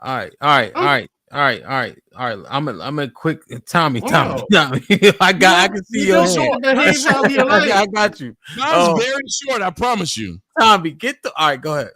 All right, all right, all I'm, right, all right, all right, all right. I'm a quick Tommy, Tommy, wow. Tommy. I can see You your don't hand. get to behave how you I like. got you. Mine's very short. I promise you. Tommy, get the. All right, go ahead.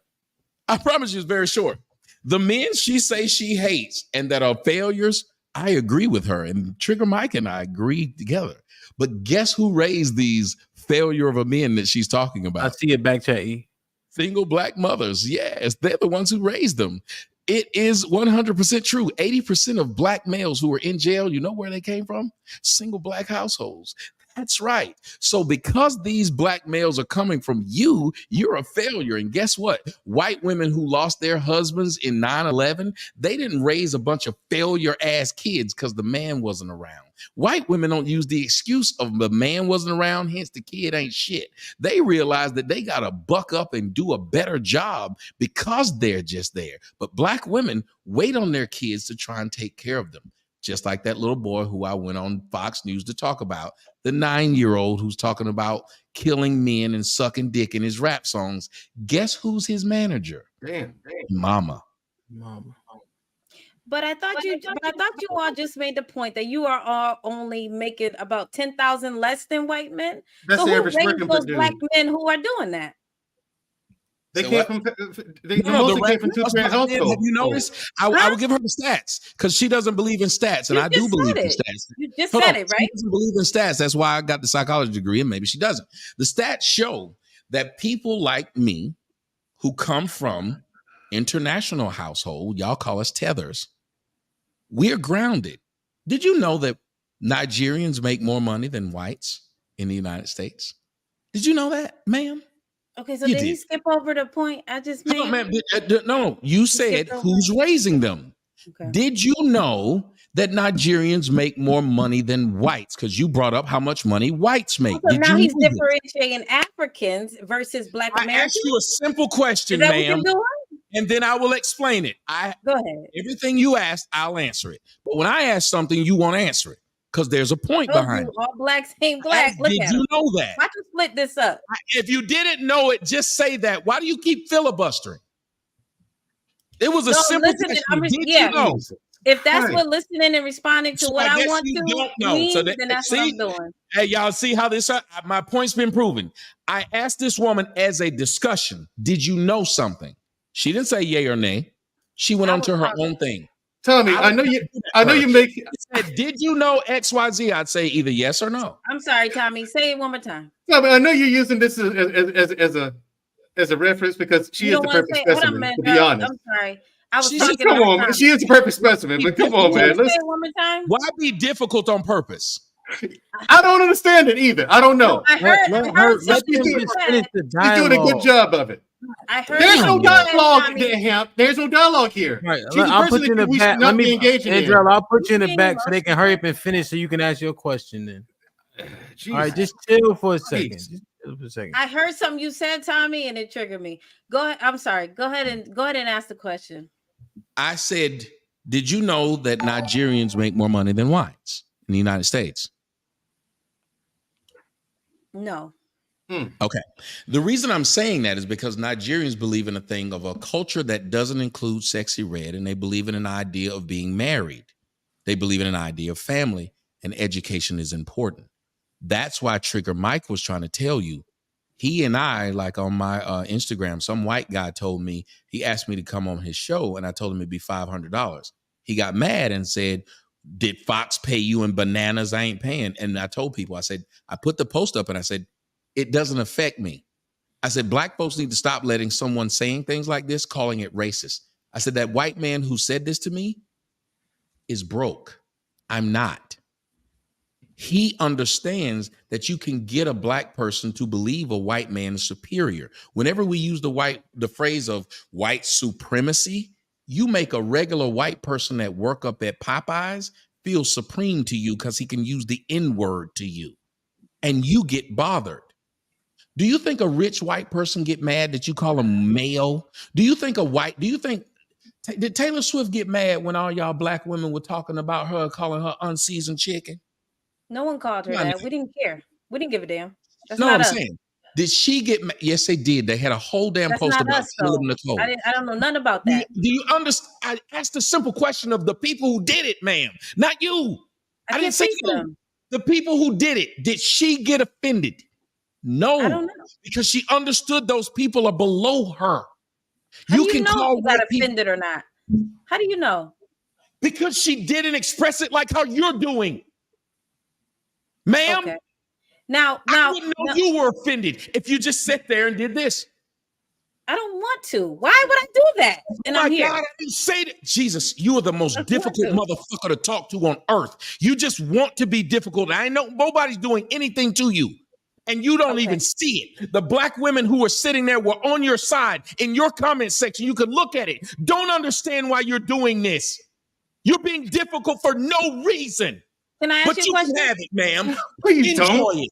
I promise you, it's very short. The men she says she hates and that are failures, I agree with her. And Trigger Mike and I agree together. But guess who raised these failure of a men that she's talking I about? see it back chat. E. Single black mothers. Yes, they're the ones who raised them. It is 100% true. 80% of black males who are in jail, you know where they came from? Single black households. That's right. So because these black males are coming from you, you're a failure. And guess what? White women who lost their husbands in 9/11, they didn't raise a bunch of failure ass kids because the man wasn't around. White women don't use the excuse of the man wasn't around, hence the kid ain't shit. They realize that they got to buck up and do a better job because they're just there. But black women wait on their kids to try and take care of them. Just like that little boy who I went on Fox News to talk about, the 9-year-old who's talking about killing men and sucking dick in his rap songs. Guess who's his manager? Damn. Mama. Mama. But I thought you all just made the point that you are all only making about 10,000 less than white men. That's So the who average raised working those dude. black men who are doing that? They So came what? from. They No, mostly came from Have two-parent households. you noticed? I would give her the stats because she doesn't believe in stats, and You I do just believe said in it. stats. You just Hold said on. it, She right? doesn't believe in stats. That's why I got the psychology degree, and maybe she doesn't. The stats show that people like me who come from international household, y'all call us tethers, we're grounded. Did you know that Nigerians make more money than whites in the United States? Did you know that, ma'am? Okay, so You did he did. skip over the point I just Hold on, made? man. No, you said skipped over who's raising them. Okay. Did you know that Nigerians make more money than whites? Because you brought up how much money whites make. So Did now you he's know this? differentiating Africans versus Black I Americans. asked you a simple Is question, that what you're ma'am, doing? and then I will explain it. Go ahead. Everything you asked, I'll answer it. But when I ask something, you won't answer it because there's a point Told behind you it. all blacks ain't I black. asked, Look did at you him. know that? Why you split this up? If you didn't know it, just say that. Why do you keep filibustering? It was a No, simple listening. question. Did you know? If that's Right. what listening and responding to So what I I guess want you to don't know. means, So that, then that's what see, I'm doing. hey, y'all see how this, my point's been proven. I asked this woman as a discussion, did you know something? She didn't say yay or nay. She went I on was to her talking. own thing. Tommy, I know you make. She said, did you know XYZ? I'd say either yes or no. I'm sorry, Tommy. Say it one more time. Tommy, I know you're using this as a reference because she You is don't the want to perfect say, hold on, specimen. man, To be girl. honest, I'm sorry. I was She's talking come about on, Tommy. she is the perfect specimen. But come on, Can man, you say let's. it one more time? Why be difficult on purpose? I don't understand it either. I don't know. I heard Let something them you just said. finish the She's doing a good dialogue. job of it. I heard There's no something you said, dialogue Tommy. there, Hamp. There's no dialogue here. Right, She's a I'll person put you in that the we back. should not be engaging Andrew, in. I'll put you in the Being back so they can hurry up emotional. and finish so you can ask your question then. Jesus. All right, just chill for a second. Christ. Just chill for a second. I heard something you said, Tommy, and it triggered me. Go ahead. I'm sorry. Go ahead and ask the question. I said, did you know that Nigerians make more money than whites in the United States? No. Okay. The reason I'm saying that is because Nigerians believe in a thing of a culture that doesn't include sexy red, and they believe in an idea of being married. They believe in an idea of family, and education is important. That's why Trigger Mike was trying to tell you. He and I, like on my Instagram, some white guy told me, he asked me to come on his show, and I told him it'd be $500. He got mad and said, did Fox pay you in bananas? I ain't paying. And I told people, I said, I put the post up and I said, it doesn't affect me. I said, black folks need to stop letting someone saying things like this, calling it racist. I said, that white man who said this to me is broke. I'm not. He understands that you can get a black person to believe a white man is superior. Whenever we use the phrase of white supremacy, you make a regular white person that work up at Popeyes feel supreme to you because he can use the N-word to you, and you get bothered. Do you think a rich white person get mad that you call him male? Did Taylor Swift get mad when all y'all black women were talking about her, calling her unseasoned chicken? No one called her No, that. We didn't care. We didn't give a damn. That's no, not I'm us. saying. Did she get? Yes, they did. They had a whole damn That's post not about us, though. Nicole. I don't know nothing about Do that. you understand? I asked the simple question of the people who did it, ma'am, not you. I didn't can't say speak for you. them. The people who did it. Did she get offended? No, I don't know. because she understood those people are below her. How You do can know call if she got white people offended or not? How do you know? because she didn't express it like how you're doing, ma'am. Okay. Now, I wouldn't know you were offended if you just sat there and did this. I don't want to. Why would I do that? And I'm here. God, I didn't say that. Jesus, you are the most difficult motherfucker to talk to on earth. You just want to be difficult. I know nobody's doing anything to you. And you don't even see it. The black women who were sitting there were on your side in your comment section. You could look at it. Don't understand why you're doing this. You're being difficult for no reason. Can I ask you a question? But you can have it, ma'am. Please Enjoy don't. it.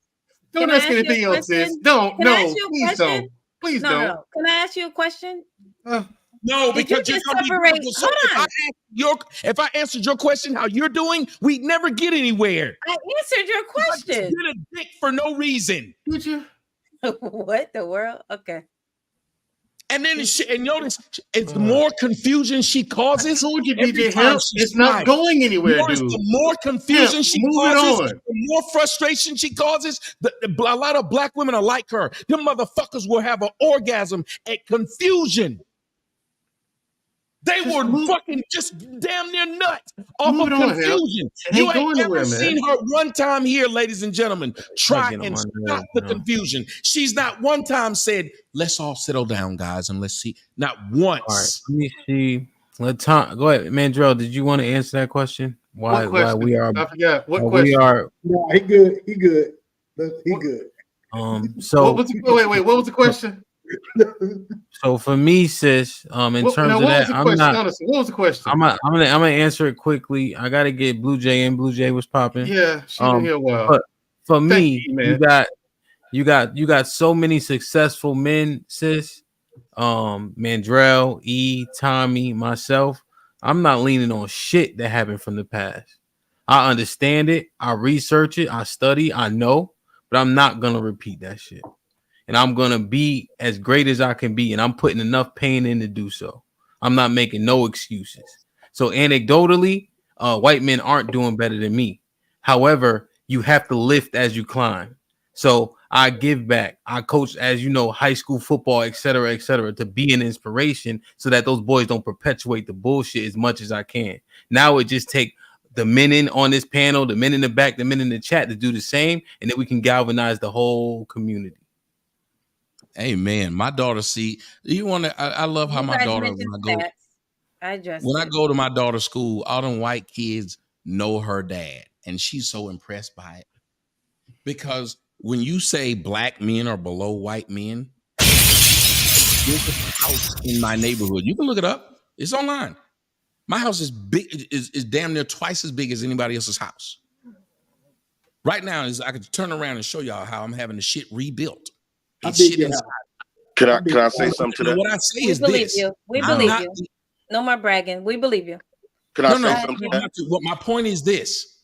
Don't ask anything else, sis. Don't. Can I No. ask you a Please question? don't. Please don't. No. Can I ask you a question? No, Did you because just you're gonna separate? be so Hold on. if I answered your question how you're doing, we'd never get anywhere. I answered your question. You did a dick for no reason. Did you? What the world? Okay. And then and notice it's more confusion she causes. I told you, every DJ time Hemp, she's it's not quiet. going anywhere, Notice dude. the more confusion Hemp, she move it causes, on. the more frustration she causes. A lot of black women are like her. Them motherfuckers will have an orgasm at confusion. They were fucking just damn near nuts off of confusion. You ain't ever seen her one time here, ladies and gentlemen, try and stop the confusion. She's not one time said, let's all settle down, guys, and let's see. Not once. All right, let me see. Go ahead, Mandrell. Did you want to answer that question? Why we are? I forgot. What question? We are. No, he good. He good. He good. So wait. What was the question? So for me, sis, in terms of that, I'm not. Honestly, what was the question? I'm gonna answer it quickly. I gotta get Blue Jay in. Blue Jay was popping. Yeah, she's been here a while. But for me, you you got so many successful men, sis. Mandrell, E, Tommy, myself. I'm not leaning on shit that happened from the past. I understand it. I research it. I study. I know, but I'm not gonna repeat that shit. And I'm going to be as great as I can be. And I'm putting enough pain in to do so. I'm not making no excuses. So anecdotally, white men aren't doing better than me. However, you have to lift as you climb. So I give back. I coach, as you know, high school football, et cetera, to be an inspiration so that those boys don't perpetuate the bullshit as much as I can. Now it just take the men in on this panel, the men in the back, the men in the chat to do the same. And then we can galvanize the whole community. Hey man, my daughter. See, you want to? I love how my daughter. When I go to my daughter's school, all them white kids know her dad, and she's so impressed by it. Because when you say black men are below white men, there's a house in my neighborhood. You can look it up. It's online. My house is big. Is damn near twice as big as anybody else's house. Right now, I could turn around and show y'all how I'm having the shit rebuilt. Can I say something to that? What I say is this. We believe you. No more bragging. We believe you. Can I say something to that? What my point is this.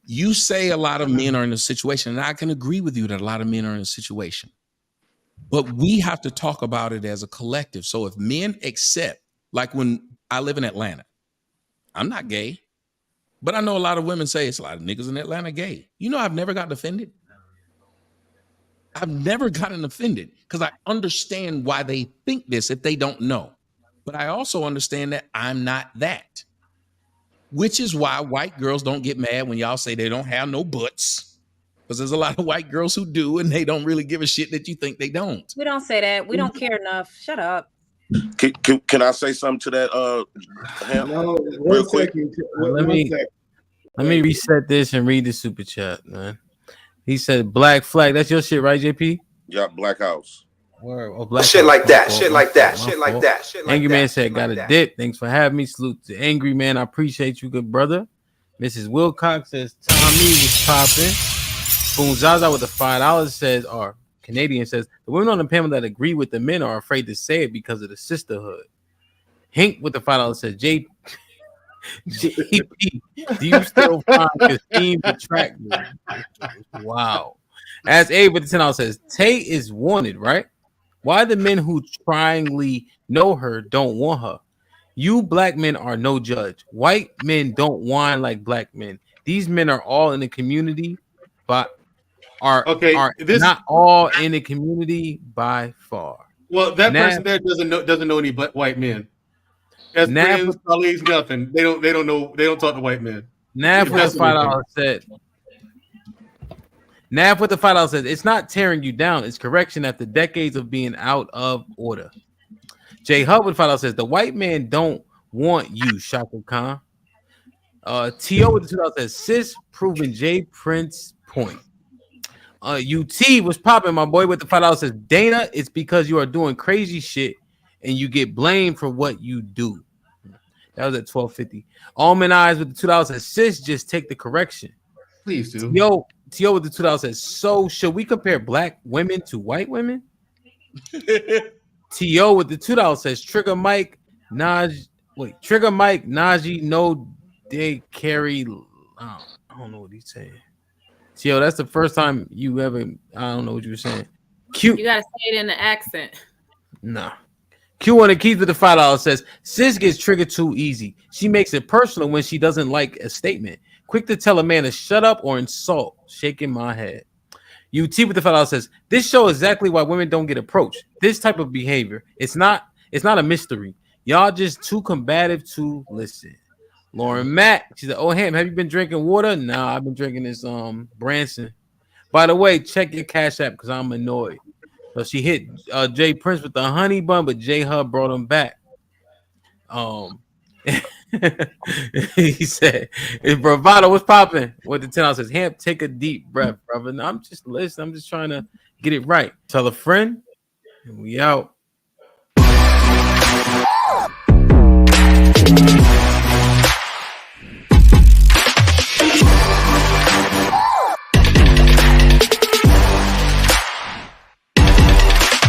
You say a lot of men are in a situation, and I can agree with you that a lot of men are in a situation. But we have to talk about it as a collective. So if men accept, like when I live in Atlanta, I'm not gay, but I know a lot of women say it's a lot of niggas in Atlanta gay. You know, I've never gotten offended. I've never gotten offended because I understand why they think this if they don't know. But I also understand that I'm not that, which is why white girls don't get mad when y'all say they don't have no butts, because there's a lot of white girls who do, and they don't really give a shit that you think they don't. We don't say that. We don't care enough. Shut up. Can I say something to that? No, real quick. Let me reset this and read the super chat, man. He said black flag. That's your shit, right, JP? Yeah, Black House. Black shit House. like that. Shit like that. Shit like that. Shit like Angry that. Man said, got a dip. Thanks for having me. Salute to Angry Man. I appreciate you, good brother. Mrs. Wilcox says, Tommy was popping. Boom Zaza with the $5 says, or Canadian says, the women on the panel that agree with the men are afraid to say it because of the sisterhood. Hink with the $5 says, JP, do you still find your theme attractive? Wow. As Abe with the $10 says, Tay is wanted, right? Why the men who tryingly know her don't want her? You black men are no judge. White men don't whine like black men. These men are all in the community, but are this not all in the community by far. well, that Nav, person there doesn't know any but white men. As Nav, friends, colleagues, nothing. They don't know. They don't talk to white men. Nav with the $5 said. Nav with the $5 says it's not tearing you down, it's correction after decades of being out of order. Jay Hub with $5 says the white man don't want you, Shaka Khan. T.O. with the $2 says sis proving Jay Prince point. UT was popping, my boy, with the $5 says Dana, it's because you are doing crazy shit and you get blamed for what you do. That was at 1250. Almond Eyes with the $2 says sis just take the correction. Please do. T.O. with the $2 says, so should we compare black women to white women? T.O. with the $2 says, Trigger Mike, Najee, no, they carry. I don't know what he's saying. T.O., that's the first time you ever, I don't know what you were saying. You got to say it in the accent. Nah. Q on the keys with the $5 says, sis gets triggered too easy. She makes it personal when she doesn't like a statement. Quick to tell a man to shut up or insult. Shaking my head. UT with the $5 says, this shows exactly why women don't get approached. This type of behavior. It's not a mystery. Y'all just too combative to listen. Lauren Mack, she said, oh, Ham, have you been drinking water? Nah, I've been drinking this Branson. By the way, check your Cash App because I'm annoyed. So she hit Jay Prince with the honey bun, but J Hub brought him back. He said, if bravado was popping with the $10 says, Hamp, take a deep breath, brother. No, I'm just listening. I'm just trying to get it right. Tell a friend, and we out.